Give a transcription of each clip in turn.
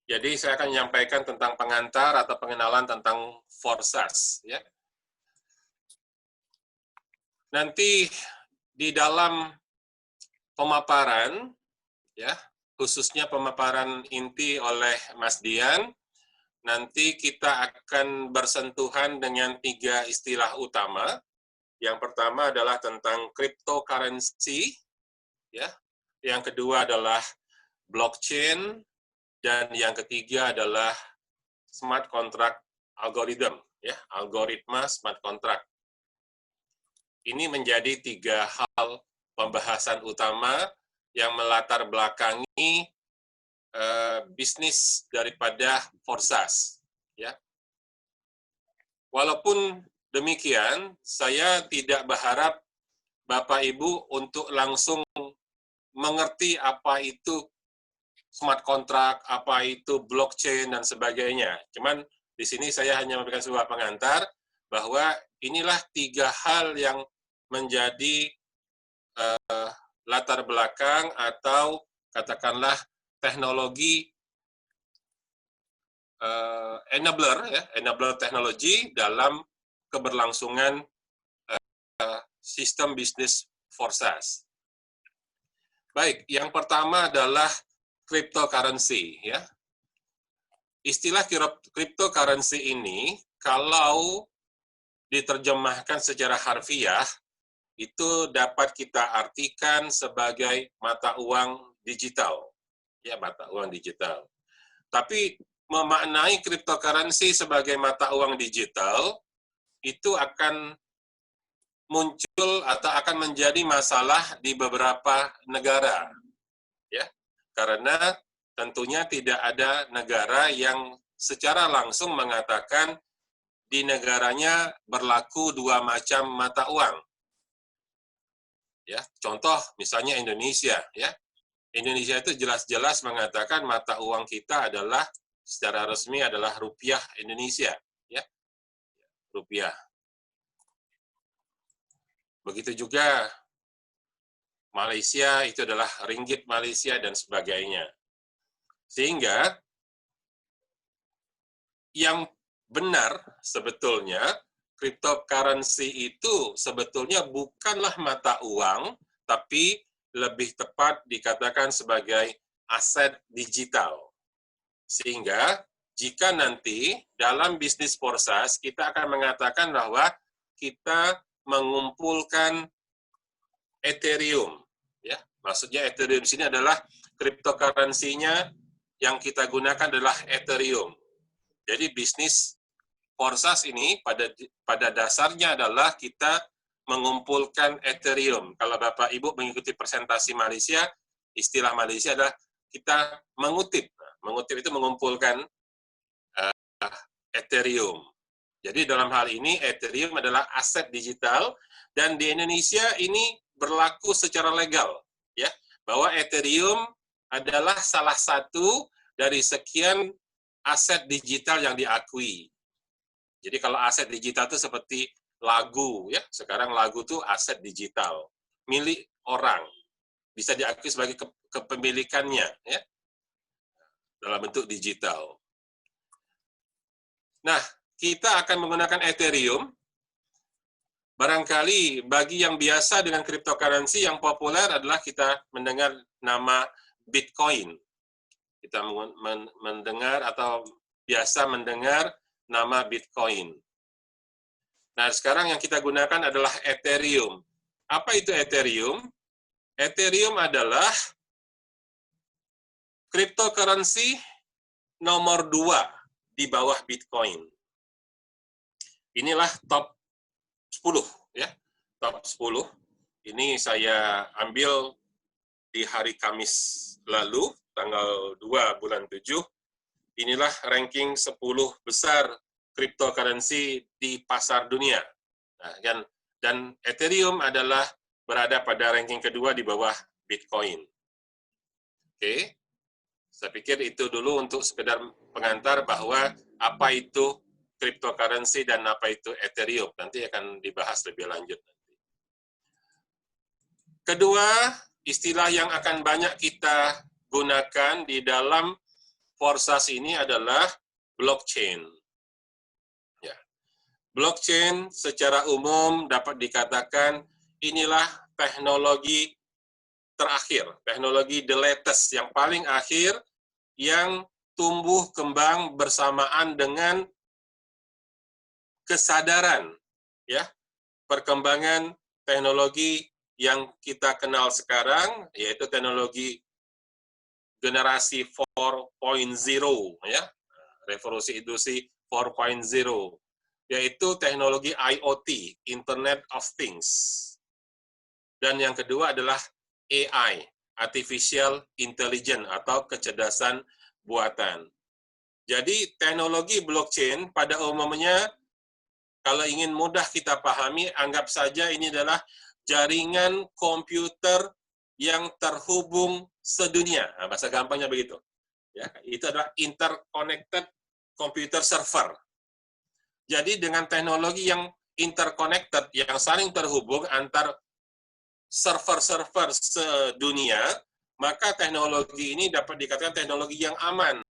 Jadi saya akan menyampaikan tentang pengantar atau pengenalan tentang Forsas. Ya. Nanti di dalam pemaparan, ya, khususnya pemaparan inti oleh Mas Dian, nanti kita akan bersentuhan dengan 3 istilah utama. Yang pertama adalah tentang cryptocurrency, ya. Yang kedua adalah blockchain, dan yang ketiga adalah smart contract algorithm, ya, algoritma smart contract. Ini menjadi 3 hal pembahasan utama yang melatar belakangi bisnis daripada Forsas. Ya. Walaupun demikian, saya tidak berharap Bapak Ibu untuk langsung mengerti apa itu smart contract, apa itu blockchain, dan sebagainya. Cuman di sini saya hanya memberikan sebuah pengantar bahwa inilah 3 hal yang menjadi latar belakang atau katakanlah teknologi enabler, ya, enabler teknologi dalam keberlangsungan sistem bisnis Forsas. Baik, yang pertama adalah cryptocurrency, ya. Istilah cryptocurrency ini kalau diterjemahkan secara harfiah itu dapat kita artikan sebagai mata uang digital. Ya, mata uang digital. Tapi memaknai cryptocurrency sebagai mata uang digital itu akan muncul atau akan menjadi masalah di beberapa negara, ya, karena tentunya tidak ada negara yang secara langsung mengatakan di negaranya berlaku 2 macam mata uang, ya. Contoh misalnya Indonesia, ya, Indonesia itu jelas-jelas mengatakan mata uang kita adalah secara resmi adalah rupiah Indonesia, ya, rupiah. Begitu juga Malaysia itu adalah ringgit Malaysia dan sebagainya. Sehingga yang benar sebetulnya cryptocurrency itu sebetulnya bukanlah mata uang, tapi lebih tepat dikatakan sebagai aset digital. Sehingga jika nanti dalam bisnis Forsas kita akan mengatakan bahwa kita mengumpulkan Ethereum, ya. Maksudnya Ethereum di sini adalah cryptocurrency-nya yang kita gunakan adalah Ethereum. Jadi bisnis Forsas ini pada dasarnya adalah kita mengumpulkan Ethereum. Kalau Bapak Ibu mengikuti presentasi Malaysia, istilah Malaysia adalah kita mengutip. Mengutip itu mengumpulkan Ethereum. Jadi dalam hal ini Ethereum adalah aset digital dan di Indonesia ini berlaku secara legal, ya, bahwa Ethereum adalah salah satu dari sekian aset digital yang diakui. Jadi kalau aset digital itu seperti lagu, ya, sekarang lagu itu aset digital milik orang, bisa diakui sebagai kepemilikannya, ya, dalam bentuk digital. Nah, kita akan menggunakan Ethereum. Barangkali bagi yang biasa dengan cryptocurrency yang populer adalah kita mendengar nama Bitcoin. Kita mendengar atau biasa mendengar nama Bitcoin. Nah, sekarang yang kita gunakan adalah Ethereum. Apa itu Ethereum? Ethereum adalah cryptocurrency nomor 2 di bawah Bitcoin. Inilah top 10, ya, top 10. Ini saya ambil di hari Kamis lalu, tanggal 2 bulan 7. Inilah ranking 10 besar cryptocurrency di pasar dunia. Nah, dan Ethereum adalah berada pada ranking kedua di bawah Bitcoin. Oke, saya pikir itu dulu untuk sekedar pengantar bahwa apa itu cryptocurrency dan apa itu Ethereum. Nanti akan dibahas lebih lanjut. Kedua, istilah yang akan banyak kita gunakan di dalam Forsas ini adalah blockchain. Ya. Blockchain secara umum dapat dikatakan inilah teknologi terakhir, teknologi the latest, yang paling akhir, yang tumbuh kembang bersamaan dengan kesadaran, ya, perkembangan teknologi yang kita kenal sekarang, yaitu teknologi generasi 4.0, ya, revolusi industri 4.0, yaitu teknologi IoT, Internet of Things. Dan yang kedua adalah AI, Artificial Intelligence atau kecerdasan buatan. Jadi teknologi blockchain pada umumnya, kalau ingin mudah kita pahami, anggap saja ini adalah jaringan komputer yang terhubung sedunia. Nah, bahasa gampangnya begitu. Ya, itu adalah interconnected computer server. Jadi dengan teknologi yang interconnected, yang saling terhubung antar server-server sedunia, maka teknologi ini dapat dikatakan teknologi yang aman.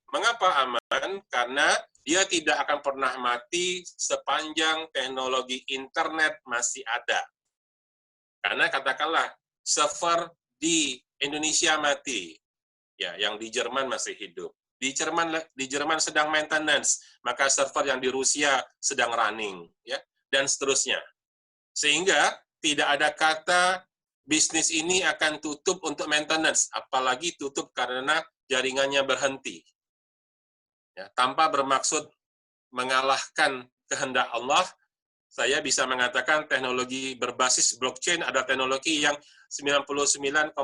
Mengapa aman? Karena dia tidak akan pernah mati sepanjang teknologi internet masih ada. Karena katakanlah server di Indonesia mati, ya, yang di Jerman masih hidup. Di Jerman sedang maintenance, maka server yang di Rusia sedang running, ya, dan seterusnya. Sehingga tidak ada kata bisnis ini akan tutup untuk maintenance, apalagi tutup karena jaringannya berhenti. Ya, tanpa bermaksud mengalahkan kehendak Allah, saya bisa mengatakan teknologi berbasis blockchain adalah teknologi yang 99,9999%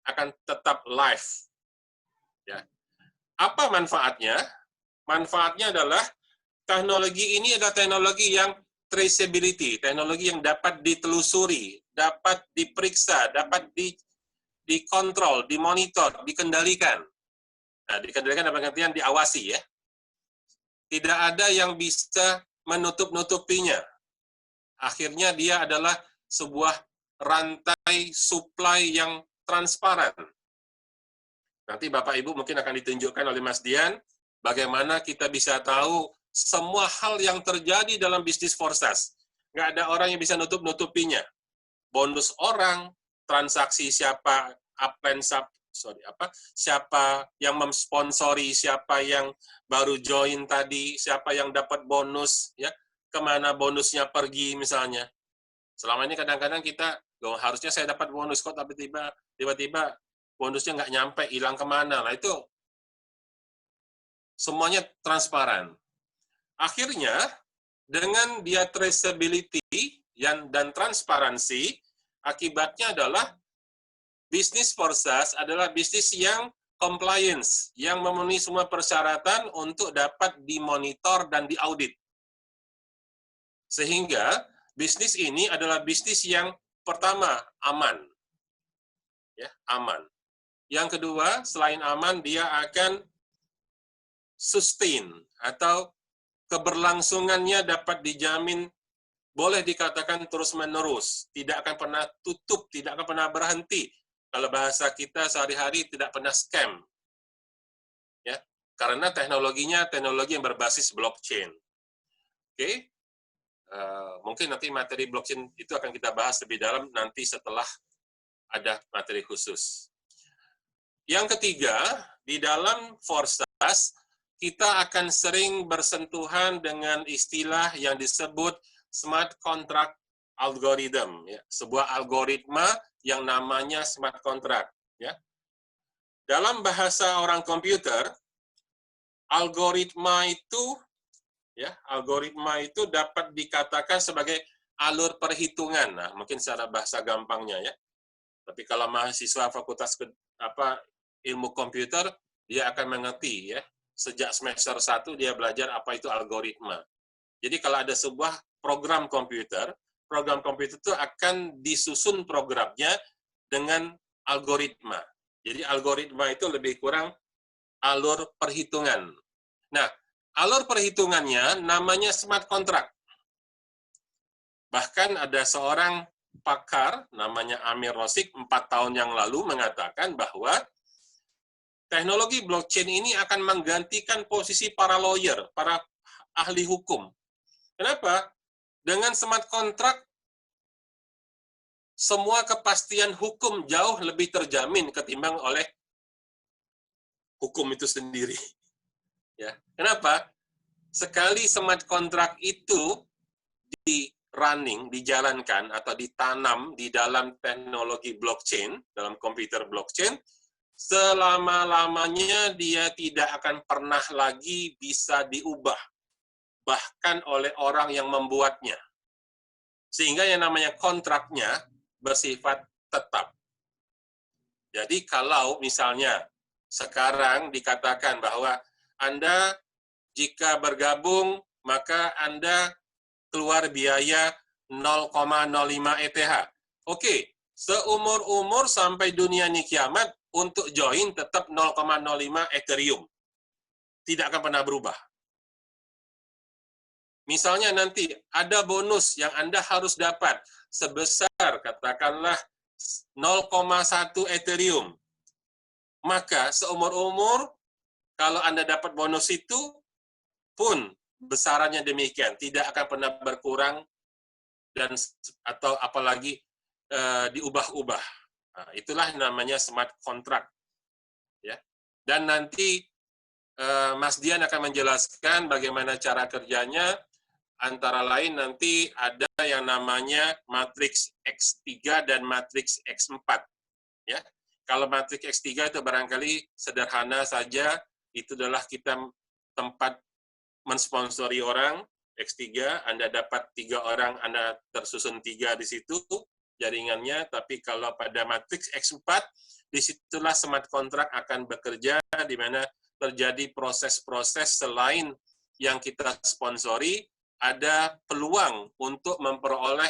akan tetap live. Ya. Apa manfaatnya? Manfaatnya adalah teknologi ini adalah teknologi yang traceability, teknologi yang dapat ditelusuri, dapat diperiksa, dapat dikontrol, dimonitor, dikendalikan. Nah, dikendalikan dalam pengertian diawasi, ya. Tidak ada yang bisa menutup-nutupinya. Akhirnya dia adalah sebuah rantai supply yang transparan. Nanti Bapak Ibu mungkin akan ditunjukkan oleh Mas Dian bagaimana kita bisa tahu semua hal yang terjadi dalam bisnis Forsas. Nggak ada orang yang bisa nutup-nutupinya. Bonus orang, transaksi siapa, siapa yang memsponsori, siapa yang baru join tadi, siapa yang dapat bonus, ya, kemana bonusnya pergi misalnya. Selama ini kadang-kadang kita, harusnya saya dapat bonus kok, tapi tiba-tiba bonusnya nggak nyampe, hilang kemana. Nah, itu semuanya transparan. Akhirnya, dengan dia traceability dan transparansi, akibatnya adalah bisnis Forsas adalah bisnis yang compliance, yang memenuhi semua persyaratan untuk dapat dimonitor dan diaudit. Sehingga bisnis ini adalah bisnis yang pertama, aman. Ya, aman. Yang kedua, selain aman, dia akan sustain atau keberlangsungannya dapat dijamin, boleh dikatakan terus-menerus, tidak akan pernah tutup, tidak akan pernah berhenti. Kalau bahasa kita sehari-hari tidak pernah scam, ya, karena teknologinya teknologi yang berbasis blockchain. Oke, mungkin nanti materi blockchain itu akan kita bahas lebih dalam nanti setelah ada materi khusus. Yang ketiga, di dalam Forsas kita akan sering bersentuhan dengan istilah yang disebut smart contract algorithm, ya, sebuah algoritma yang namanya smart contract, ya. Dalam bahasa orang komputer, algoritma itu dapat dikatakan sebagai alur perhitungan. Nah, mungkin secara bahasa gampangnya, ya. Tapi kalau mahasiswa fakultas ilmu komputer, dia akan mengerti, ya. Sejak semester 1 dia belajar apa itu algoritma. Jadi kalau ada sebuah program komputer itu akan disusun programnya dengan algoritma. Jadi algoritma itu lebih kurang alur perhitungan. Nah, alur perhitungannya namanya smart contract. Bahkan ada seorang pakar namanya Amir Rosik 4 tahun yang lalu mengatakan bahwa teknologi blockchain ini akan menggantikan posisi para lawyer, para ahli hukum. Kenapa? Dengan smart contract, semua kepastian hukum jauh lebih terjamin ketimbang oleh hukum itu sendiri. Ya, kenapa? Sekali smart contract itu dijalankan atau ditanam di dalam teknologi blockchain, dalam komputer blockchain, selama-lamanya dia tidak akan pernah lagi bisa diubah, bahkan oleh orang yang membuatnya. Sehingga yang namanya kontraknya bersifat tetap. Jadi kalau misalnya sekarang dikatakan bahwa Anda jika bergabung maka Anda keluar biaya 0,05 ETH. Oke, seumur-umur sampai dunia ini kiamat untuk join tetap 0,05 Ethereum. Tidak akan pernah berubah. Misalnya nanti ada bonus yang Anda harus dapat sebesar katakanlah 0,1 Ethereum. Maka seumur-umur kalau Anda dapat bonus itu pun besarannya demikian, tidak akan pernah berkurang dan atau apalagi diubah-ubah. Nah, itulah namanya smart contract. Ya. Dan nanti Mas Dian akan menjelaskan bagaimana cara kerjanya. Antara lain nanti ada yang namanya matriks X3 dan matriks X4. Ya. Kalau matriks X3 itu barangkali sederhana saja, itu adalah kita tempat mensponsori orang. X3, Anda dapat 3 orang, Anda tersusun 3 di situ jaringannya, tapi kalau pada matriks X4, disitulah smart contract akan bekerja, di mana terjadi proses-proses selain yang kita sponsori, ada peluang untuk memperoleh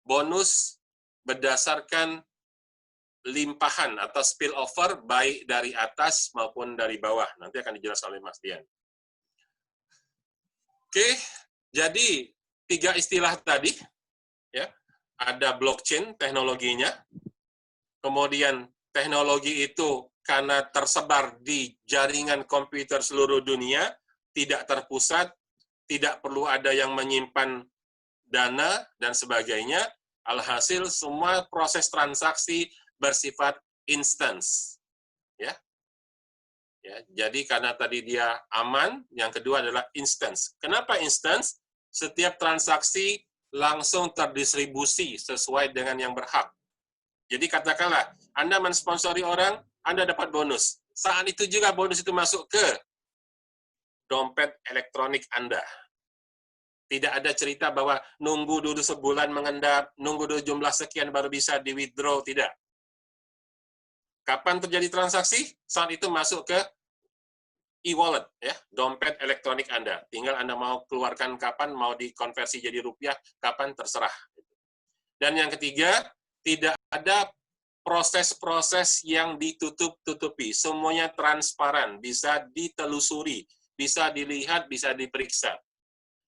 bonus berdasarkan limpahan atau spillover baik dari atas maupun dari bawah. Nanti akan dijelaskan oleh Mas Dian. Oke, jadi 3 istilah tadi, ya, ada blockchain teknologinya, kemudian teknologi itu karena tersebar di jaringan komputer seluruh dunia, tidak terpusat, tidak perlu ada yang menyimpan dana dan sebagainya. Alhasil semua proses transaksi bersifat instance. Ya. Ya, jadi karena tadi dia aman, yang kedua adalah instance. Kenapa instance? Setiap transaksi langsung terdistribusi sesuai dengan yang berhak. Jadi katakanlah, Anda mensponsori orang, Anda dapat bonus. Saat itu juga bonus itu masuk ke dompet elektronik Anda. Tidak ada cerita bahwa nunggu dulu sebulan mengendap, nunggu dulu jumlah sekian baru bisa di-withdraw, tidak. Kapan terjadi transaksi? Saat itu masuk ke e-wallet, ya, dompet elektronik Anda. Tinggal Anda mau keluarkan kapan, mau dikonversi jadi rupiah, kapan terserah. Dan yang ketiga, tidak ada proses-proses yang ditutup-tutupi. Semuanya transparan, bisa ditelusuri, bisa dilihat, bisa diperiksa.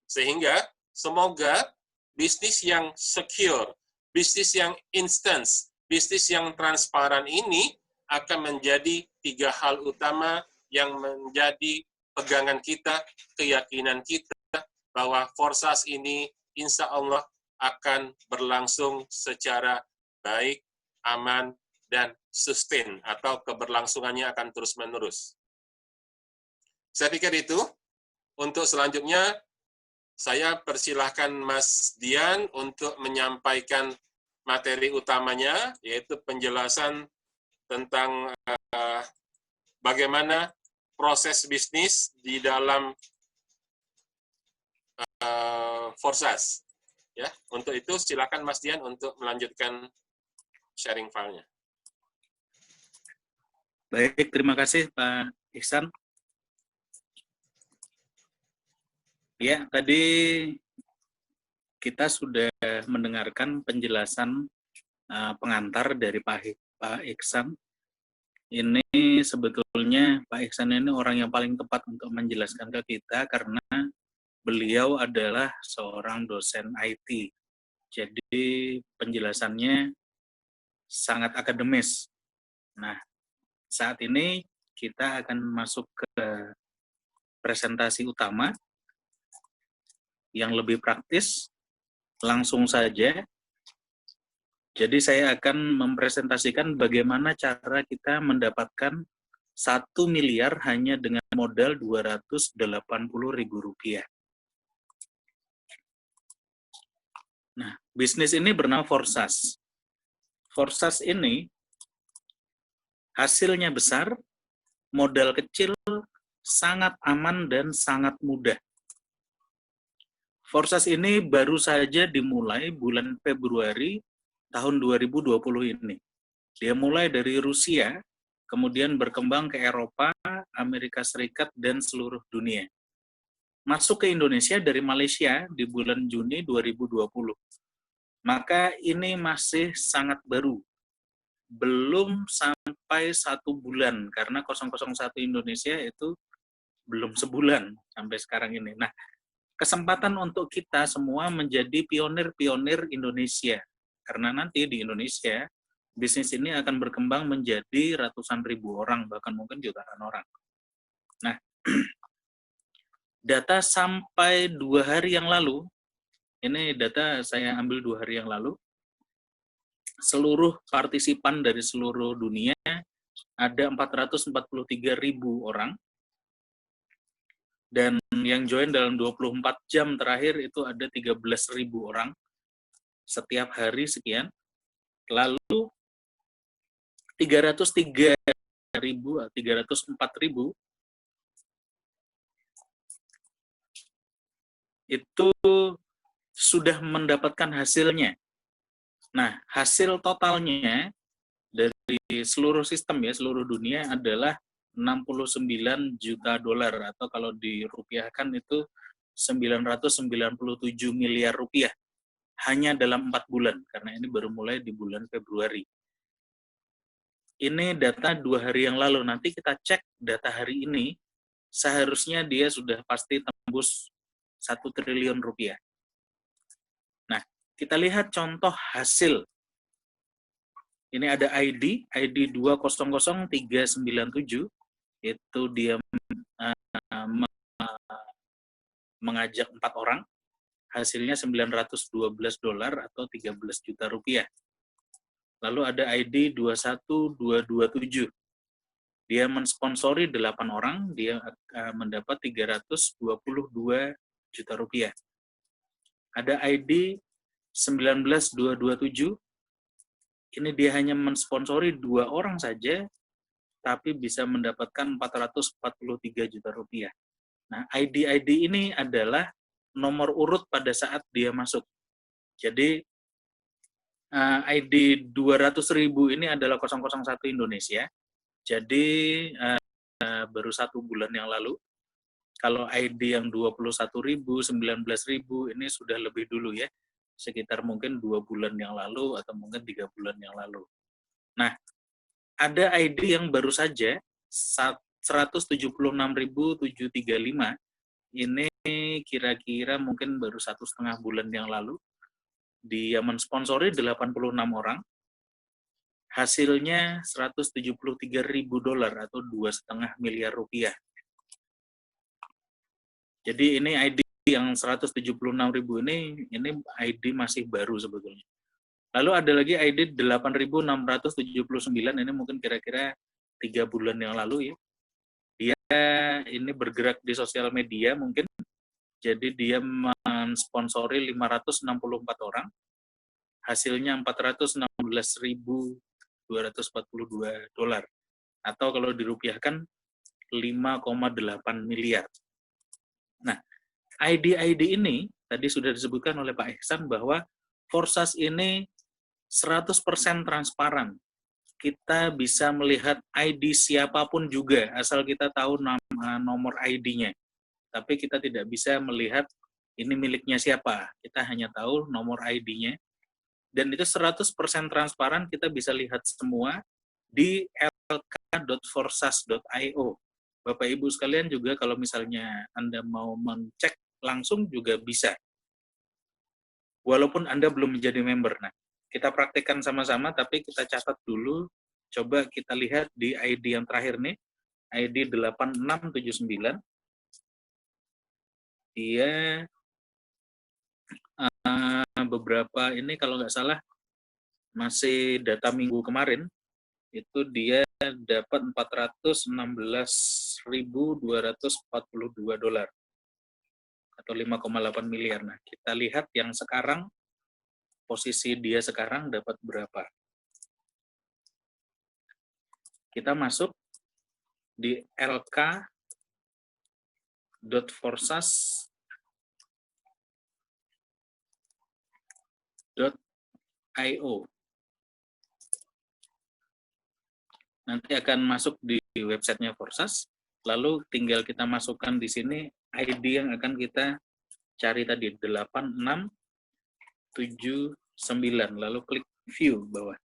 Sehingga semoga bisnis yang secure, bisnis yang instant, bisnis yang transparan ini akan menjadi 3 hal utama yang menjadi pegangan kita, keyakinan kita bahwa Forsas ini insya Allah akan berlangsung secara baik, aman, dan sustain, atau keberlangsungannya akan terus-menerus. Saya pikir itu. Untuk selanjutnya, saya persilahkan Mas Dian untuk menyampaikan materi utamanya, yaitu penjelasan tentang bagaimana proses bisnis di dalam Forsas. Ya, untuk itu silakan Mas Dian untuk melanjutkan sharing file-nya. Baik, terima kasih Pak Ihsan. Ya, tadi kita sudah mendengarkan penjelasan pengantar dari Pak Ihsan. Ini sebetulnya Pak Ihsan ini orang yang paling tepat untuk menjelaskan ke kita karena beliau adalah seorang dosen IT. Jadi penjelasannya sangat akademis. Nah, saat ini kita akan masuk ke presentasi utama yang lebih praktis, langsung saja. Jadi saya akan mempresentasikan bagaimana cara kita mendapatkan 1 miliar hanya dengan modal Rp280.000. Nah, bisnis ini bernama Forsas. Forsas ini hasilnya besar, modal kecil, sangat aman dan sangat mudah. Forsas ini baru saja dimulai bulan Februari tahun 2020 ini. Dia mulai dari Rusia, kemudian berkembang ke Eropa, Amerika Serikat, dan seluruh dunia. Masuk ke Indonesia dari Malaysia di bulan Juni 2020. Maka ini masih sangat baru. Belum sampai 1 bulan, karena 001 Indonesia itu belum sebulan sampai sekarang ini. Nah, kesempatan untuk kita semua menjadi pionir-pionir Indonesia. Karena nanti di Indonesia, bisnis ini akan berkembang menjadi ratusan ribu orang, bahkan mungkin jutaan orang. Nah, data sampai 2 hari yang lalu, ini data saya ambil 2 hari yang lalu, seluruh partisipan dari seluruh dunia ada 443.000 orang, dan yang join dalam 24 jam terakhir itu ada 13.000 orang, setiap hari sekian. Lalu 304.000 itu sudah mendapatkan hasilnya. Nah, hasil totalnya dari seluruh sistem ya, seluruh dunia adalah 69 juta dolar, atau kalau dirupiahkan itu 997 miliar rupiah hanya dalam 4 bulan, karena ini baru mulai di bulan Februari. Ini data 2 hari yang lalu. Nanti kita cek data hari ini, seharusnya dia sudah pasti tembus 1 triliun rupiah. Nah, kita lihat contoh hasil. Ini ada ID 2000397, itu dia mengajak 4 orang, hasilnya 912 dolar atau 13 juta rupiah. Lalu ada ID 21227, dia mensponsori 8 orang, dia mendapat 322 juta rupiah. Ada ID 19227, ini dia hanya mensponsori 2 orang saja, tapi bisa mendapatkan 443 juta rupiah. Nah, ID-ID ini adalah nomor urut pada saat dia masuk. Jadi, ID 200.000 ini adalah 001 Indonesia. Jadi, baru 1 bulan yang lalu. Kalau ID yang 21.000, 19.000, ini sudah lebih dulu ya. Sekitar mungkin 2 bulan yang lalu atau mungkin 3 bulan yang lalu. Nah, ada ID yang baru saja 176.735, ini kira-kira mungkin baru 1,5 bulan yang lalu. Dia mensponsori 86 orang, hasilnya 173.000 dolar atau 2,5 miliar rupiah. Jadi ini ID yang 176.000 ini ID masih baru sebetulnya. Lalu ada lagi ID 8.679, ini mungkin kira-kira 3 bulan yang lalu ya. Dia ini bergerak di sosial media mungkin, jadi dia mensponsori 564 orang, hasilnya 416.242 dolar, atau kalau dirupiahkan 5,8 miliar. Nah, ID-ID ini tadi sudah disebutkan oleh Pak Ihsan bahwa Forsas ini 100% transparan. Kita bisa melihat ID siapapun juga, asal kita tahu nomor ID-nya. Tapi kita tidak bisa melihat ini miliknya siapa. Kita hanya tahu nomor ID-nya. Dan itu 100% transparan, kita bisa lihat semua di lk.forsas.io. Bapak Ibu sekalian juga kalau misalnya Anda mau mencek langsung juga bisa. Walaupun Anda belum menjadi member. Nah, kita praktekkan sama-sama, tapi kita catat dulu Coba kita lihat di ID yang terakhir nih, ID 8679. Dia beberapa ini kalau nggak salah masih data minggu kemarin, itu dia dapat 416.242 dolar atau 5,8 miliar. Nah, kita lihat yang sekarang, posisi dia sekarang dapat berapa. Kita masuk di lk.forsas.io. Nanti akan masuk di websitenya Forsas, lalu tinggal kita masukkan di sini ID yang akan kita cari tadi, 8679, lalu klik view bawah.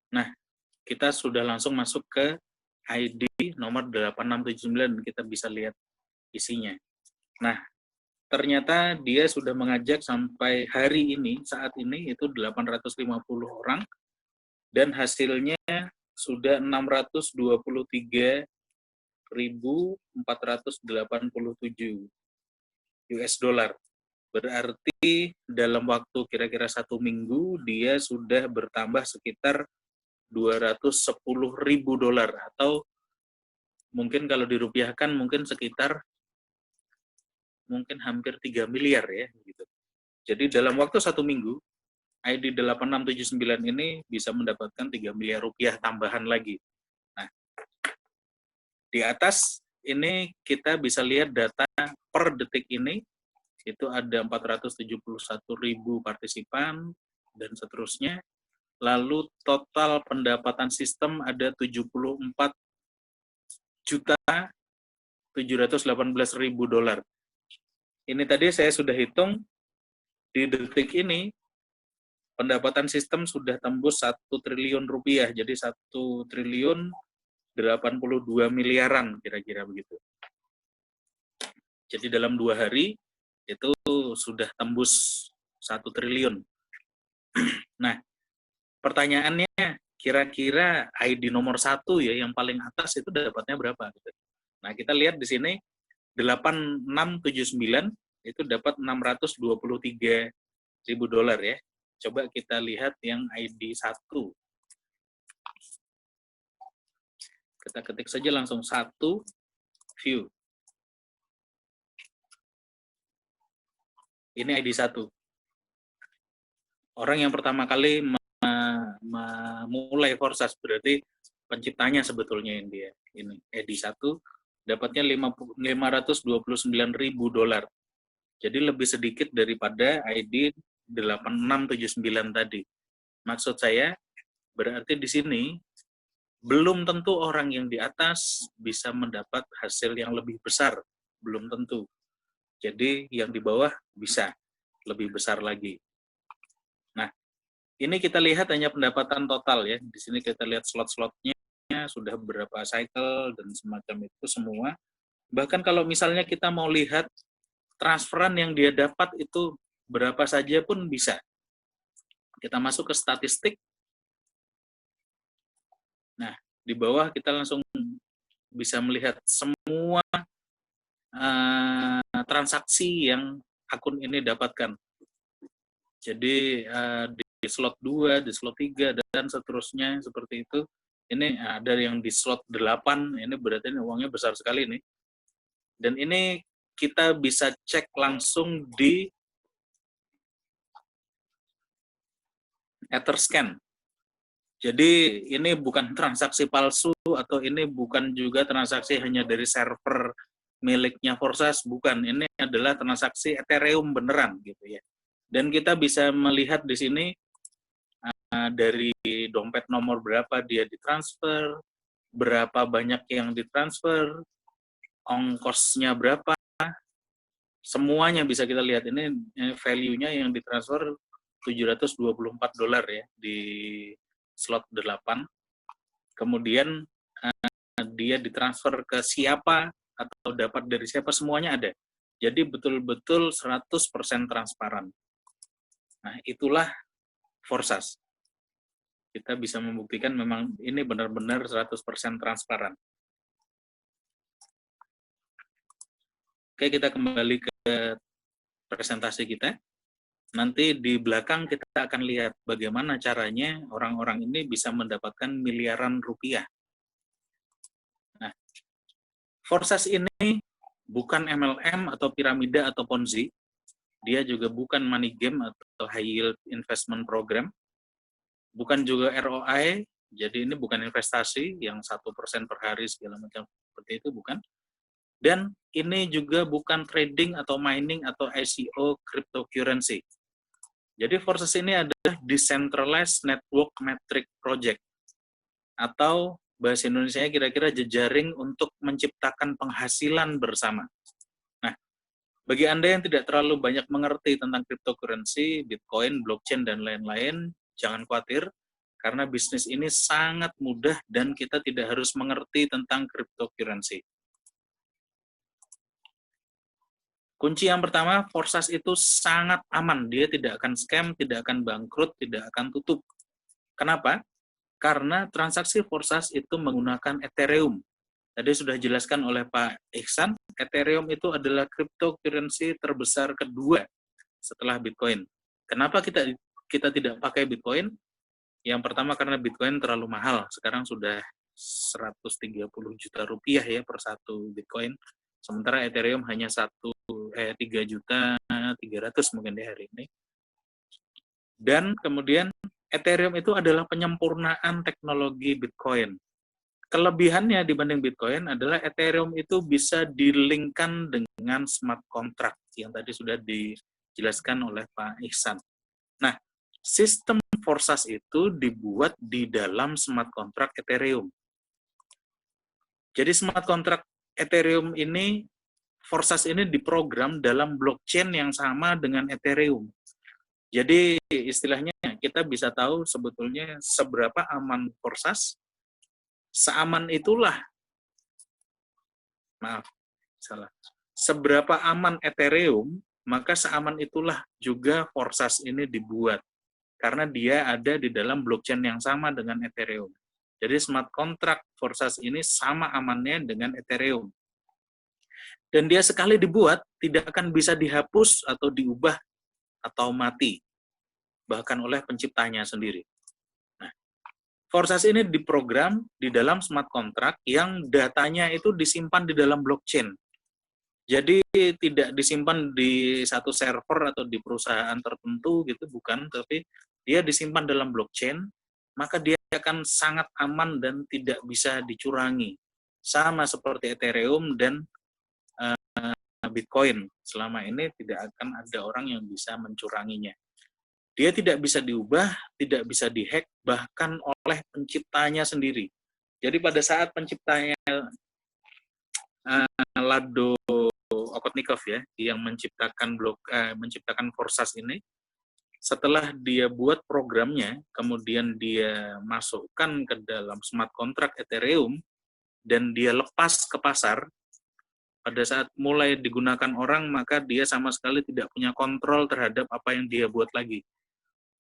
Nah, kita sudah langsung masuk ke ID nomor 8679, kita bisa lihat isinya. Nah, ternyata dia sudah mengajak sampai hari ini, saat ini itu 850 orang, dan hasilnya sudah 623.487 US dollar. Berarti dalam waktu kira-kira 1 minggu, dia sudah bertambah sekitar 210.000 dolar, atau mungkin kalau dirupiahkan mungkin sekitar hampir 3 miliar ya gitu. Jadi dalam waktu 1 minggu, ID 8679 ini bisa mendapatkan 3 miliar rupiah tambahan lagi. Nah, di atas ini kita bisa lihat data per detik ini, itu ada 471.000 partisipan, dan seterusnya. Lalu total pendapatan sistem ada 74.718.000 dolar. Ini tadi saya sudah hitung, di detik ini pendapatan sistem sudah tembus 1 triliun rupiah, jadi 1 triliun 82 miliaran kira-kira begitu. Jadi dalam 2 hari itu sudah tembus 1 triliun. Nah, pertanyaannya, kira-kira ID nomor 1 ya, yang paling atas itu dapatnya berapa? Nah, kita lihat di sini 8679 itu dapat 623.000 dolar ya. Coba kita lihat yang ID 1. Kita ketik saja langsung 1 view. Ini ID 1. Orang yang pertama kali memulai Forsas, berarti penciptanya sebetulnya yang dia. Ini ID 1 dapatnya 529.000 dolar. Jadi lebih sedikit daripada ID 8679 tadi. Maksud saya, berarti di sini belum tentu orang yang di atas bisa mendapat hasil yang lebih besar, belum tentu. Jadi yang di bawah bisa lebih besar lagi. Nah, ini kita lihat hanya pendapatan total ya. Di sini kita lihat slot-slotnya sudah berapa cycle dan semacam itu semua. Bahkan kalau misalnya kita mau lihat transferan yang dia dapat itu berapa saja pun bisa. Kita masuk ke statistik. Nah, di bawah kita langsung bisa melihat semua transaksi yang akun ini dapatkan. Jadi di slot 2, di slot 3, dan seterusnya seperti itu. Ini ada yang di slot 8, ini berarti uangnya besar sekali nih. Dan ini kita bisa cek langsung di Etherscan. Jadi ini bukan transaksi palsu, atau ini bukan juga transaksi hanya dari server miliknya Forsas, bukan. Ini adalah transaksi Ethereum beneran gitu ya. Dan kita bisa melihat di sini dari dompet nomor berapa dia ditransfer, berapa banyak yang ditransfer, ongkosnya berapa, semuanya bisa kita lihat. Ini value-nya yang ditransfer 724 dolar ya di slot 8. Kemudian dia ditransfer ke siapa atau dapat dari siapa, semuanya ada. Jadi betul-betul 100% transparan. Nah, itulah Forsas. kita bisa membuktikan memang ini benar-benar 100% transparan. Oke, kita kembali ke presentasi kita. Nanti di belakang kita akan lihat bagaimana caranya orang-orang ini bisa mendapatkan miliaran rupiah. Nah, Forsas ini bukan MLM atau piramida atau Ponzi, dia juga bukan money game atau high yield investment program, bukan juga ROI, jadi ini bukan investasi yang 1% per hari segala macam seperti itu, bukan. Dan ini juga bukan trading atau mining atau ICO cryptocurrency. Jadi Forsas ini adalah Decentralized Network Metric Project, atau bahasa Indonesia kira-kira jejaring untuk menciptakan penghasilan bersama. Nah, bagi Anda yang tidak terlalu banyak mengerti tentang cryptocurrency, Bitcoin, blockchain, dan lain-lain, jangan khawatir, karena bisnis ini sangat mudah dan kita tidak harus mengerti tentang cryptocurrency. Kunci yang pertama, Forsas itu sangat aman. Dia tidak akan scam, tidak akan bangkrut, tidak akan tutup. Kenapa? Karena transaksi Forsas itu menggunakan Ethereum. Tadi sudah dijelaskan oleh Pak Ihsan, Ethereum itu adalah cryptocurrency terbesar kedua setelah Bitcoin. Kenapa kita tidak pakai Bitcoin? Yang pertama karena Bitcoin terlalu mahal. Sekarang sudah 130 juta rupiah ya per satu Bitcoin. Sementara Ethereum hanya 3.300.000 mungkin di hari ini. Dan kemudian Ethereum itu adalah penyempurnaan teknologi Bitcoin. Kelebihannya dibanding Bitcoin adalah Ethereum itu bisa dilingkan dengan smart contract yang tadi sudah dijelaskan oleh Pak Ihsan. Nah, sistem Forsas itu dibuat di dalam smart contract Ethereum. Jadi smart contract Ethereum ini, Forsas ini diprogram dalam blockchain yang sama dengan Ethereum. Jadi istilahnya kita bisa tahu sebetulnya seberapa aman Forsas, seberapa aman Ethereum, maka seaman itulah juga Forsas ini dibuat. Karena dia ada di dalam blockchain yang sama dengan Ethereum. Jadi smart contract Forsas ini sama amannya dengan Ethereum. Dan dia sekali dibuat, tidak akan bisa dihapus atau diubah atau mati. Bahkan oleh penciptanya sendiri. Nah, Forsas ini diprogram di dalam smart contract yang datanya itu disimpan di dalam blockchain. Jadi tidak disimpan di satu server atau di perusahaan tertentu gitu, bukan, tapi dia disimpan dalam blockchain, maka dia akan sangat aman dan tidak bisa dicurangi. Sama seperti Ethereum dan Bitcoin. Selama ini tidak akan ada orang yang bisa mencuranginya. Dia tidak bisa diubah, tidak bisa dihack, bahkan oleh penciptanya sendiri. Jadi pada saat penciptanya Lado Okotnikov ya, yang menciptakan menciptakan Forsas ini, setelah dia buat programnya, kemudian dia masukkan ke dalam smart contract Ethereum, dan dia lepas ke pasar, pada saat mulai digunakan orang, maka dia sama sekali tidak punya kontrol terhadap apa yang dia buat lagi.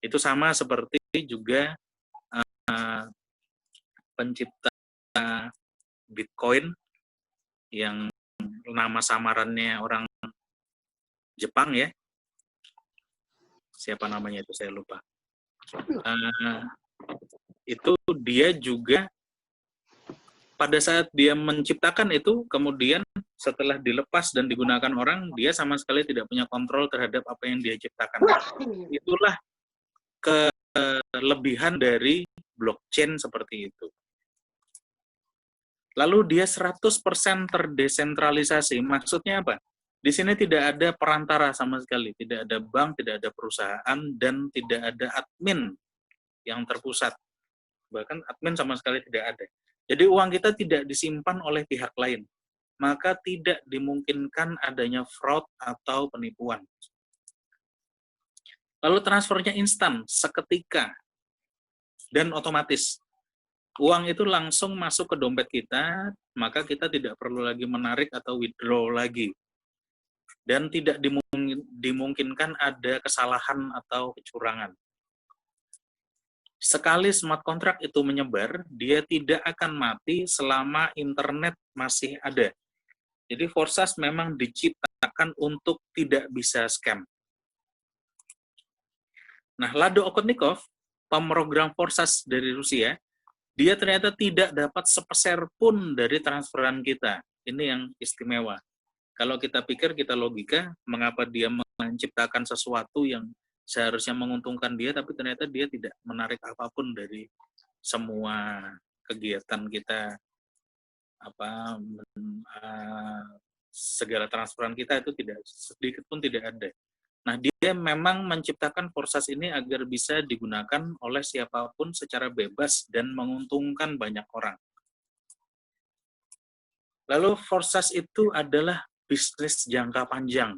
Itu sama seperti juga pencipta Bitcoin, yang nama samarannya orang Jepang ya, siapa namanya itu saya lupa. Itu dia juga pada saat dia menciptakan itu, kemudian setelah dilepas dan digunakan orang, dia sama sekali tidak punya kontrol terhadap apa yang dia ciptakan. Itulah kelebihan dari blockchain seperti itu. Lalu dia 100% terdesentralisasi. Maksudnya apa? Di sini tidak ada perantara sama sekali, tidak ada bank, tidak ada perusahaan, dan tidak ada admin yang terpusat. Bahkan admin sama sekali tidak ada. Jadi uang kita tidak disimpan oleh pihak lain. Maka tidak dimungkinkan adanya fraud atau penipuan. Lalu transfernya instan, seketika, dan otomatis. Uang itu langsung masuk ke dompet kita, maka kita tidak perlu lagi menarik atau withdraw lagi. Dan tidak dimungkinkan ada kesalahan atau kecurangan. Sekali smart contract itu menyebar, dia tidak akan mati selama internet masih ada. Jadi Forsas memang diciptakan untuk tidak bisa scam. Nah, Lado Okotnikov, pemrogram Forsas dari Rusia, dia ternyata tidak dapat sepeser pun dari transferan kita. Ini yang istimewa. Kalau kita pikir, kita logika, mengapa dia menciptakan sesuatu yang seharusnya menguntungkan dia, tapi ternyata dia tidak menarik apapun dari semua kegiatan kita, segala transferan kita itu tidak sedikit pun tidak ada. Nah, dia memang menciptakan Forsas ini agar bisa digunakan oleh siapapun secara bebas dan menguntungkan banyak orang. Lalu Forsas itu adalah bisnis jangka panjang.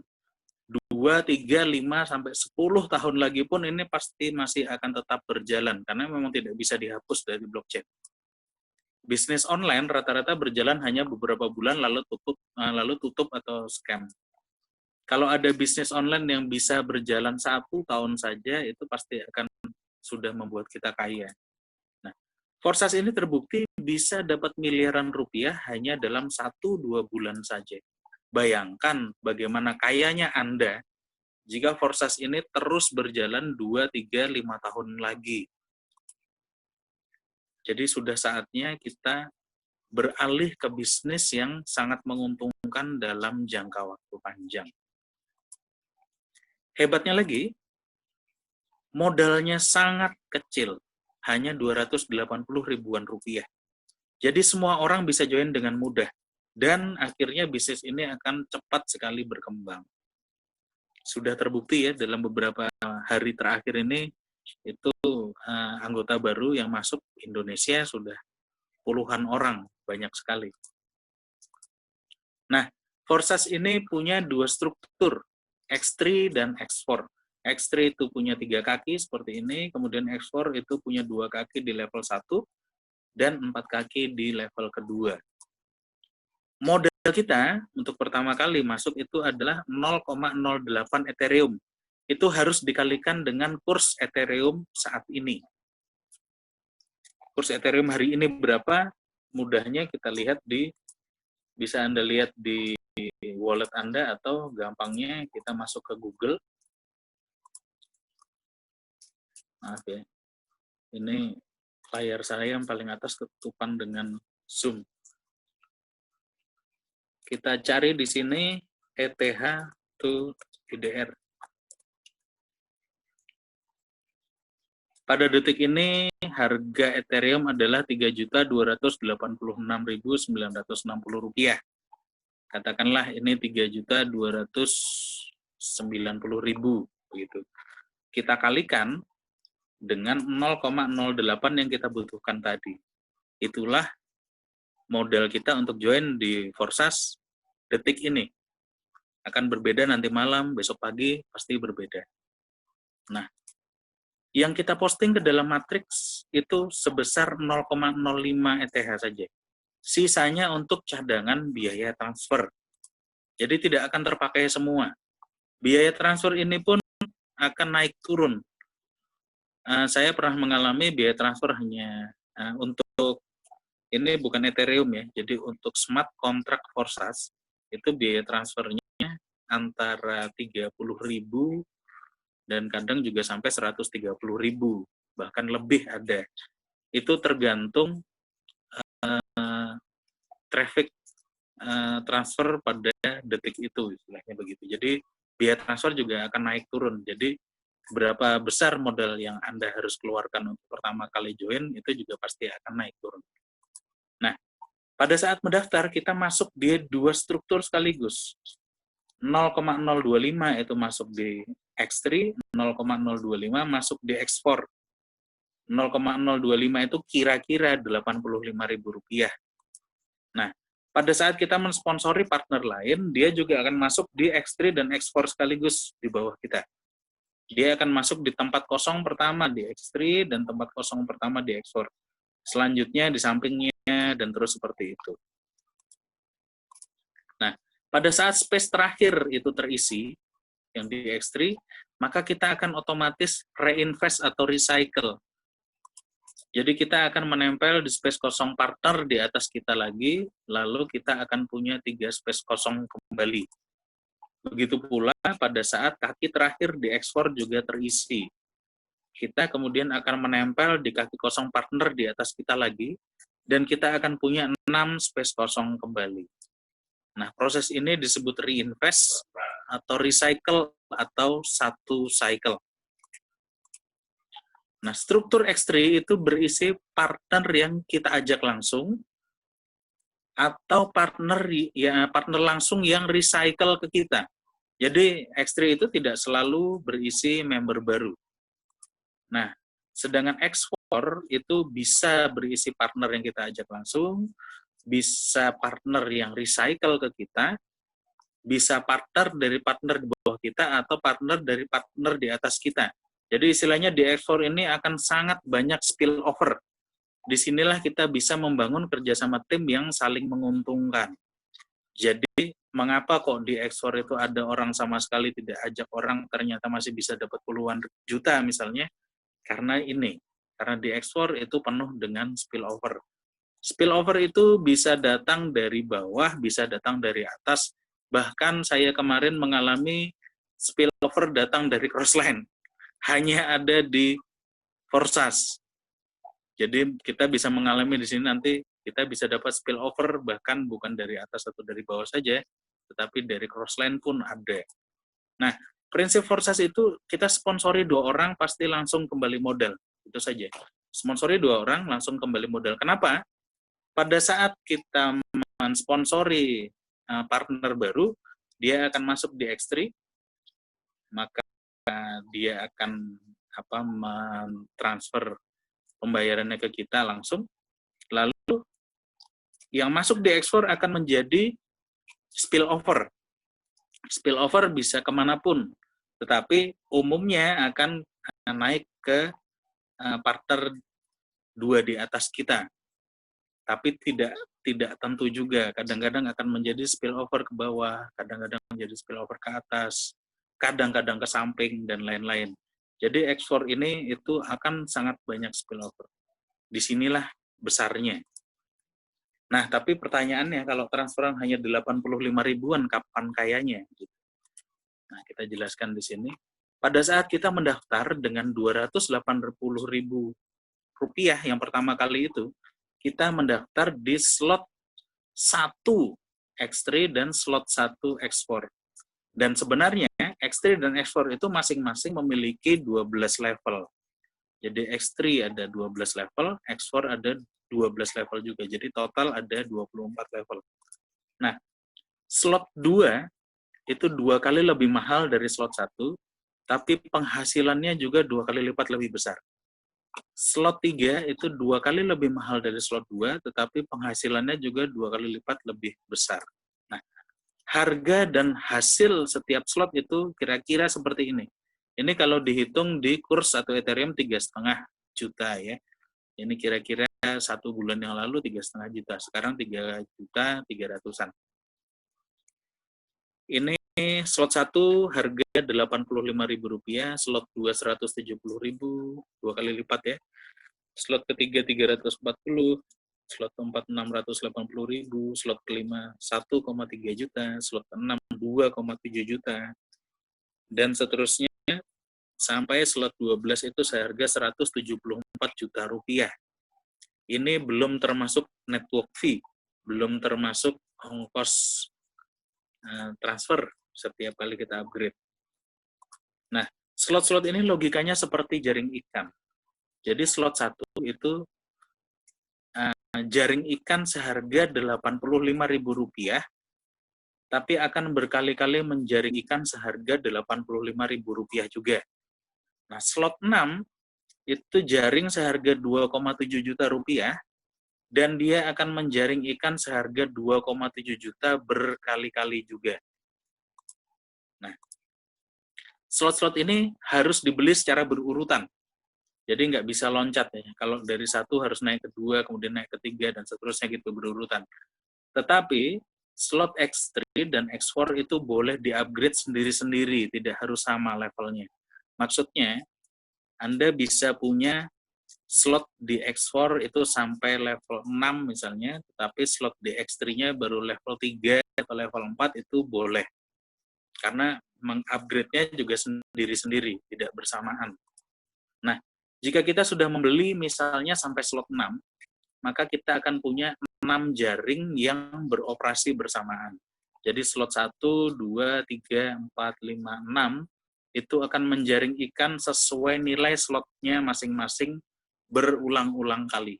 2, 3, 5, sampai 10 tahun lagi pun ini pasti masih akan tetap berjalan, karena memang tidak bisa dihapus dari blockchain. Bisnis online rata-rata berjalan hanya beberapa bulan lalu tutup atau scam. Kalau ada bisnis online yang bisa berjalan 1 tahun saja, itu pasti akan sudah membuat kita kaya. Nah, Forsas ini terbukti bisa dapat miliaran rupiah hanya dalam 1-2 bulan saja. Bayangkan bagaimana kayanya Anda jika Forsas ini terus berjalan 2, 3, 5 tahun lagi. Jadi sudah saatnya kita beralih ke bisnis yang sangat menguntungkan dalam jangka waktu panjang. Hebatnya lagi, modalnya sangat kecil, hanya 280 ribuan rupiah. Jadi semua orang bisa join dengan mudah, dan akhirnya bisnis ini akan cepat sekali berkembang. Sudah terbukti ya, dalam beberapa hari terakhir ini, itu anggota baru yang masuk Indonesia sudah puluhan orang, banyak sekali. Nah, Forsas ini punya 2 struktur, X3 dan X4. X3 itu punya 3 kaki seperti ini, kemudian X4 itu punya 2 kaki di level 1 dan 4 kaki di level kedua. Modal kita untuk pertama kali masuk itu adalah 0,08 Ethereum. Itu harus dikalikan dengan kurs Ethereum saat ini. Kurs Ethereum hari ini berapa? Mudahnya kita lihat bisa Anda lihat di wallet Anda, atau gampangnya kita masuk ke Google. Maaf ya, ini layar saya yang paling atas ketutupan dengan zoom. Kita cari di sini ETH to IDR. Pada detik ini harga Ethereum adalah Rp3.286.960. Katakanlah ini 3.290.000 begitu. Kita kalikan dengan 0,08 yang kita butuhkan tadi. Itulah modal kita untuk join di Forsas detik ini. Akan berbeda nanti malam, besok pagi pasti berbeda. Nah, yang kita posting ke dalam matriks itu sebesar 0,05 ETH saja. Sisanya untuk cadangan biaya transfer. Jadi tidak akan terpakai semua. Biaya transfer ini pun akan naik turun. Saya pernah mengalami biaya transfer hanya untuk, ini bukan Ethereum ya, jadi untuk smart contract Forsas, itu biaya transfernya antara 30.000 dan kadang juga sampai 130.000, bahkan lebih ada. Itu tergantung traffic transfer pada detik itu, istilahnya begitu. Jadi biaya transfer juga akan naik turun. Jadi berapa besar modal yang Anda harus keluarkan untuk pertama kali join, itu juga pasti akan naik turun. Nah, pada saat mendaftar, kita masuk di 2 struktur sekaligus. 0,025 itu masuk di X3, 0,025 masuk di X4. 0,025 itu kira-kira Rp85.000. Nah, pada saat kita mensponsori partner lain, dia juga akan masuk di X3 dan X4 sekaligus di bawah kita. Dia akan masuk di tempat kosong pertama di X3 dan tempat kosong pertama di X4. Selanjutnya di sampingnya, dan terus seperti itu. Nah, pada saat space terakhir itu terisi, yang di X3, maka kita akan otomatis reinvest atau recycle. Jadi kita akan menempel di space kosong partner di atas kita lagi, lalu kita akan punya 3 space kosong kembali. Begitu pula pada saat kaki terakhir di ekspor juga terisi. Kita kemudian akan menempel di kaki kosong partner di atas kita lagi, dan kita akan punya 6 space kosong kembali. Nah, proses ini disebut reinvest atau recycle atau satu cycle. Nah, struktur X3 itu berisi partner yang kita ajak langsung atau partner langsung yang recycle ke kita. Jadi X3 itu tidak selalu berisi member baru. Nah, sedangkan ekspor itu bisa berisi partner yang kita ajak langsung, bisa partner yang recycle ke kita, bisa partner dari partner di bawah kita, atau partner dari partner di atas kita. Jadi istilahnya di ekspor ini akan sangat banyak spillover. Disinilah kita bisa membangun kerjasama tim yang saling menguntungkan. Jadi mengapa kok di ekspor itu ada orang sama sekali tidak ajak orang, ternyata masih bisa dapat puluhan juta misalnya, karena di ekspor itu penuh dengan spillover. Spillover itu bisa datang dari bawah, bisa datang dari atas. Bahkan saya kemarin mengalami spillover datang dari crossline. Hanya ada di Forsas. Jadi kita bisa mengalami di sini nanti kita bisa dapat spillover bahkan bukan dari atas atau dari bawah saja, tetapi dari crossline pun ada. Nah, prinsip Forsas itu kita sponsori 2 orang pasti langsung kembali modal. Itu saja. Sponsori 2 orang langsung kembali modal. Kenapa? Pada saat kita mensponsori partner baru, dia akan masuk di X3, maka dia akan mentransfer pembayarannya ke kita langsung. Lalu yang masuk di ekspor akan menjadi spillover. Spillover bisa kemanapun, tetapi umumnya akan naik ke partner 2 di atas kita. Tapi tidak tentu juga. Kadang-kadang akan menjadi spillover ke bawah, kadang-kadang menjadi spillover ke atas, kadang-kadang ke samping, dan lain-lain. Jadi ekspor ini itu akan sangat banyak spillover. Disinilah besarnya. Nah, tapi pertanyaannya, kalau transferan hanya 85 ribuan, kapan kayanya? Nah, kita jelaskan di sini. Pada saat kita mendaftar dengan 280 ribu rupiah yang pertama kali itu, kita mendaftar di slot 1 X3 dan slot 1 ekspor. Dan sebenarnya X3 dan ekspor itu masing-masing memiliki 12 level. Jadi X3 ada 12 level, ekspor ada 12 level juga. Jadi total ada 24 level. Nah, slot 2 itu 2 kali lebih mahal dari slot 1, tapi penghasilannya juga 2 kali lipat lebih besar. Slot 3 itu 2 kali lebih mahal dari slot 2, tetapi penghasilannya juga 2 kali lipat lebih besar. Nah, harga dan hasil setiap slot itu kira-kira seperti ini. Ini kalau dihitung di kurs 1 Ethereum 3,5 juta ya. Ini kira-kira 1 bulan yang lalu 3,5 juta. Sekarang 3.300.000-an. Ini slot 1 harga Rp85.000, slot 2 Rp170.000, 2 kali lipat ya. Slot ketiga 340, slot keempat 680.000, slot kelima 1,3 juta, slot keenam 2,7 juta, dan seterusnya sampai slot 12 itu seharga Rp174 juta. Ini belum termasuk network fee, belum termasuk ongkos transfer setiap kali kita upgrade. Nah, slot-slot ini logikanya seperti jaring ikan. Jadi slot 1 itu jaring ikan seharga Rp85.000, tapi akan berkali-kali menjaring ikan seharga Rp85.000 juga. Nah, slot 6 itu jaring seharga Rp2,7 juta, dan dia akan menjaring ikan seharga 2,7 juta berkali-kali juga. Nah, slot-slot ini harus dibeli secara berurutan. Jadi nggak bisa loncat ya. Kalau dari 1 harus naik ke 2, kemudian naik ke 3, dan seterusnya gitu berurutan. Tetapi slot X3 dan X4 itu boleh di-upgrade sendiri-sendiri, tidak harus sama levelnya. Maksudnya, Anda bisa punya slot di X4 itu sampai level 6 misalnya, tetapi slot di X3-nya baru level 3 atau level 4 itu boleh. Karena mengupgrade-nya juga sendiri-sendiri, tidak bersamaan. Nah, jika kita sudah membeli misalnya sampai slot 6, maka kita akan punya 6 jaring yang beroperasi bersamaan. Jadi slot 1, 2, 3, 4, 5, 6 itu akan menjaring ikan sesuai nilai slotnya masing-masing berulang-ulang kali.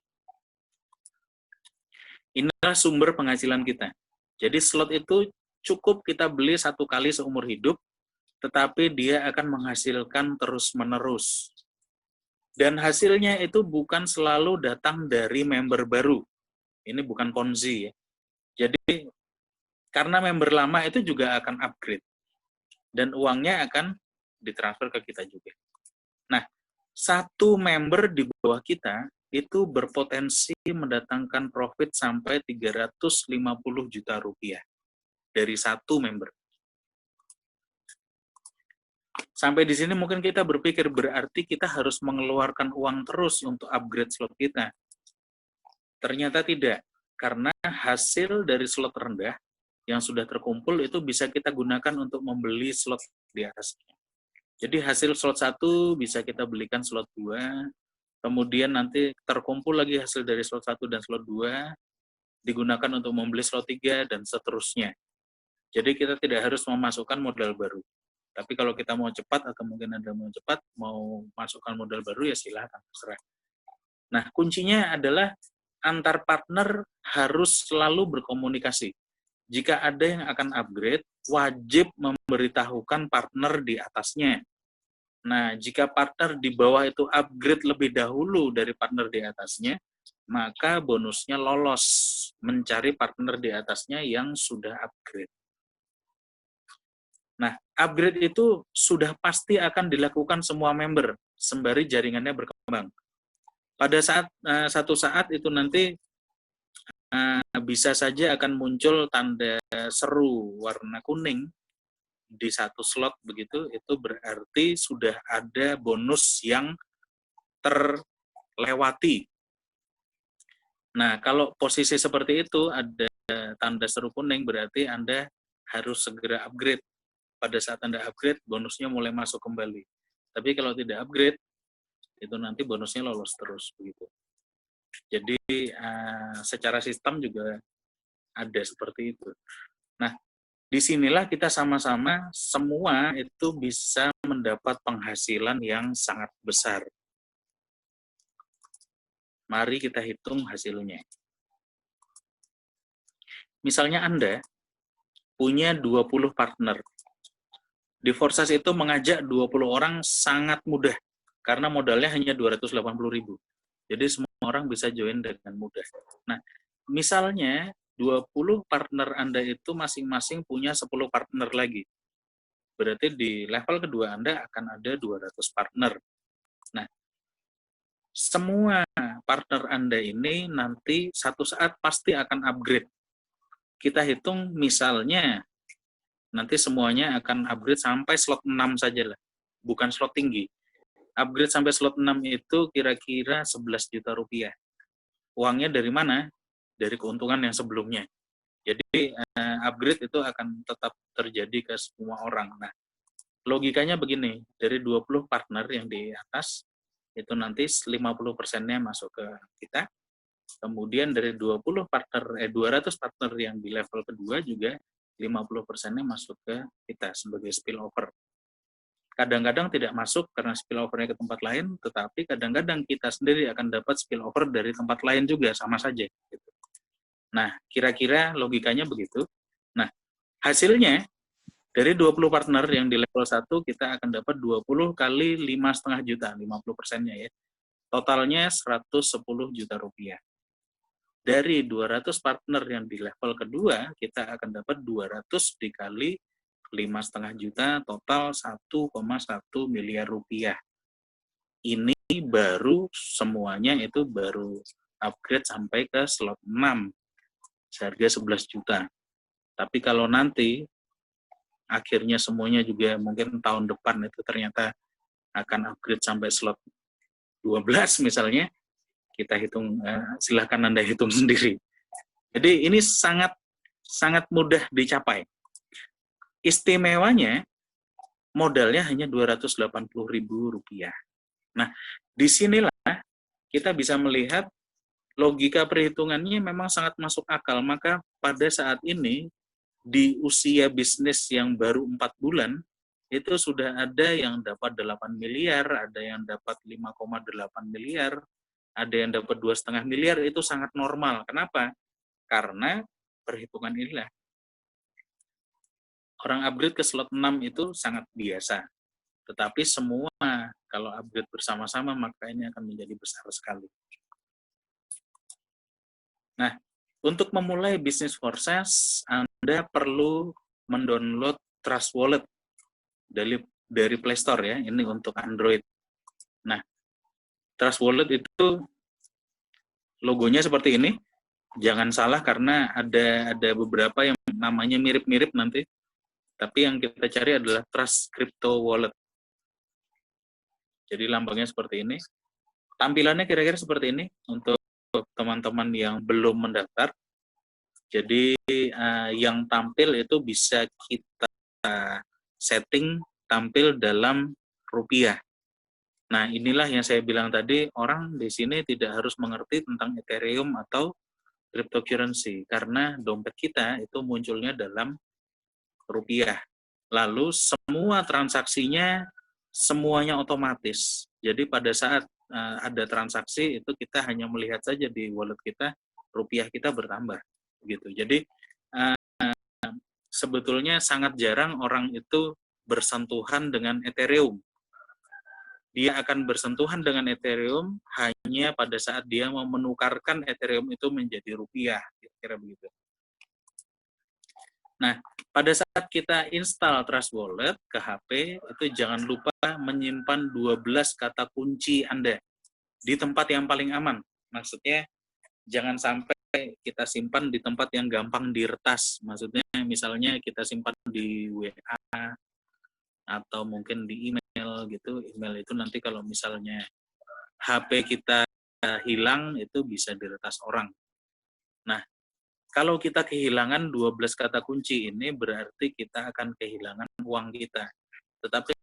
Inilah sumber penghasilan kita. Jadi slot itu cukup kita beli 1 kali seumur hidup, tetapi dia akan menghasilkan terus-menerus. Dan hasilnya itu bukan selalu datang dari member baru. Ini bukan ponzi ya. Jadi karena member lama itu juga akan upgrade. Dan uangnya akan ditransfer ke kita juga. Nah, 1 member di bawah kita itu berpotensi mendatangkan profit sampai 350 juta rupiah dari 1 member. Sampai di sini mungkin kita berpikir berarti kita harus mengeluarkan uang terus untuk upgrade slot kita. Ternyata tidak, karena hasil dari slot rendah yang sudah terkumpul itu bisa kita gunakan untuk membeli slot di atasnya. Jadi hasil slot 1 bisa kita belikan slot 2, kemudian nanti terkumpul lagi hasil dari slot 1 dan slot 2, digunakan untuk membeli slot 3, dan seterusnya. Jadi kita tidak harus memasukkan modal baru. Tapi kalau kita mau cepat, atau mungkin Anda mau cepat, mau masukkan modal baru, ya silahkan, terserah. Nah, kuncinya adalah antar partner harus selalu berkomunikasi. Jika ada yang akan upgrade, wajib memberitahukan partner di atasnya. Nah, jika partner di bawah itu upgrade lebih dahulu dari partner di atasnya, maka bonusnya lolos mencari partner di atasnya yang sudah upgrade. Nah, upgrade itu sudah pasti akan dilakukan semua member, sembari jaringannya berkembang. Pada satu saat itu nanti bisa saja akan muncul tanda seru warna kuning di 1 slot begitu, itu berarti sudah ada bonus yang terlewati. Nah, kalau posisi seperti itu ada tanda seru kuning, berarti Anda harus segera upgrade. Pada saat Anda upgrade, bonusnya mulai masuk kembali. Tapi kalau tidak upgrade, itu nanti bonusnya lolos terus begitu. Jadi secara sistem juga ada seperti itu. Nah, disinilah kita sama-sama semua itu bisa mendapat penghasilan yang sangat besar. Mari kita hitung hasilnya. Misalnya Anda punya 20 partner. Di Forsas itu mengajak 20 orang sangat mudah, karena modalnya hanya 280.000. Jadi semua orang bisa join dengan mudah. Nah, misalnya 20 partner Anda itu masing-masing punya 10 partner lagi. Berarti di level kedua Anda akan ada 200 partner. Nah, semua partner Anda ini nanti satu saat pasti akan upgrade. Kita hitung misalnya nanti semuanya akan upgrade sampai slot 6 saja lah, bukan slot tinggi. Upgrade sampai slot 6 itu kira-kira 11 juta rupiah. Uangnya dari mana? Dari keuntungan yang sebelumnya. Jadi upgrade itu akan tetap terjadi ke semua orang. Nah, logikanya begini, dari 20 partner yang di atas, itu nanti 50%-nya masuk ke kita. Kemudian dari 200 partner yang di level kedua juga 50%-nya masuk ke kita sebagai spillover. Kadang-kadang tidak masuk karena spillover-nya ke tempat lain, tetapi kadang-kadang kita sendiri akan dapat spillover dari tempat lain juga, sama saja. Nah, kira-kira logikanya begitu. Nah, hasilnya dari 20 partner yang di level 1, kita akan dapat 20 kali 5,5 juta, 50%-nya ya. Totalnya 110 juta rupiah. Dari 200 partner yang di level kedua, kita akan dapat 200 dikali 5,5 juta, total 1,1 miliar rupiah. Ini baru semuanya itu baru upgrade sampai ke slot 6, seharga 11 juta. Tapi kalau nanti akhirnya semuanya juga mungkin tahun depan itu ternyata akan upgrade sampai slot 12 misalnya, Kita hitung, silahkan Anda hitung sendiri. Jadi ini sangat mudah dicapai. Istimewanya modalnya hanya Rp280.000. Nah, disinilah kita bisa melihat logika perhitungannya memang sangat masuk akal. Maka pada saat ini di usia bisnis yang baru 4 bulan itu sudah ada yang dapat 8 miliar, ada yang dapat 5,8 miliar, ada yang dapat 2,5 miliar. Itu sangat normal. Kenapa? Karena perhitungan inilah. Orang upgrade ke slot 6 itu sangat biasa. Tetapi semua kalau upgrade bersama-sama maka ini akan menjadi besar sekali. Nah, untuk memulai bisnis Forces, Anda perlu mendownload Trust Wallet dari Play Store ya, ini untuk Android. Nah, Trust Wallet itu logonya seperti ini. Jangan salah karena ada beberapa yang namanya mirip-mirip nanti. Tapi yang kita cari adalah Trust Crypto Wallet. Jadi lambangnya seperti ini. Tampilannya kira-kira seperti ini untuk teman-teman yang belum mendaftar. Jadi yang tampil itu bisa kita setting tampil dalam rupiah. Nah, inilah yang saya bilang tadi, orang di sini tidak harus mengerti tentang Ethereum atau cryptocurrency karena dompet kita itu munculnya dalam rupiah. Lalu semua transaksinya semuanya otomatis. Jadi pada saat ada transaksi itu kita hanya melihat saja di wallet kita, rupiah kita bertambah gitu. Jadi sebetulnya sangat jarang orang itu bersentuhan dengan Ethereum. Dia akan bersentuhan dengan Ethereum hanya pada saat dia mau menukarkan Ethereum itu menjadi rupiah, kira-kira begitu. Nah, pada saat kita install Trust Wallet ke HP, itu jangan lupa menyimpan 12 kata kunci Anda di tempat yang paling aman. Maksudnya, jangan sampai kita simpan di tempat yang gampang diretas. Maksudnya, misalnya kita simpan di WA, atau mungkin di email gitu. Email itu nanti kalau misalnya HP kita hilang, itu bisa diretas orang. Nah, kalau kita kehilangan 12 kata kunci ini berarti kita akan kehilangan uang kita. Tetapi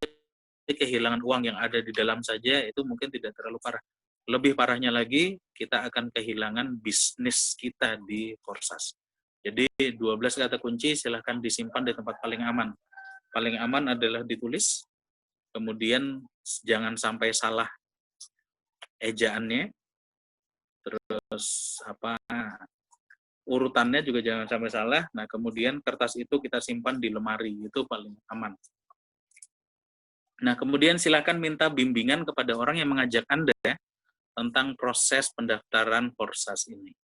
kehilangan uang yang ada di dalam saja itu mungkin tidak terlalu parah. Lebih parahnya lagi, kita akan kehilangan bisnis kita di Forsas. Jadi 12 kata kunci silahkan disimpan di tempat paling aman. Paling aman adalah ditulis, kemudian jangan sampai salah ejaannya, terus urutannya juga jangan sampai salah. Nah, kemudian kertas itu kita simpan di lemari, itu paling aman. Nah, kemudian silakan minta bimbingan kepada orang yang mengajak Anda tentang proses pendaftaran Forsas ini.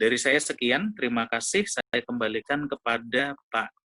Dari saya sekian, terima kasih. Saya kembalikan kepada Pak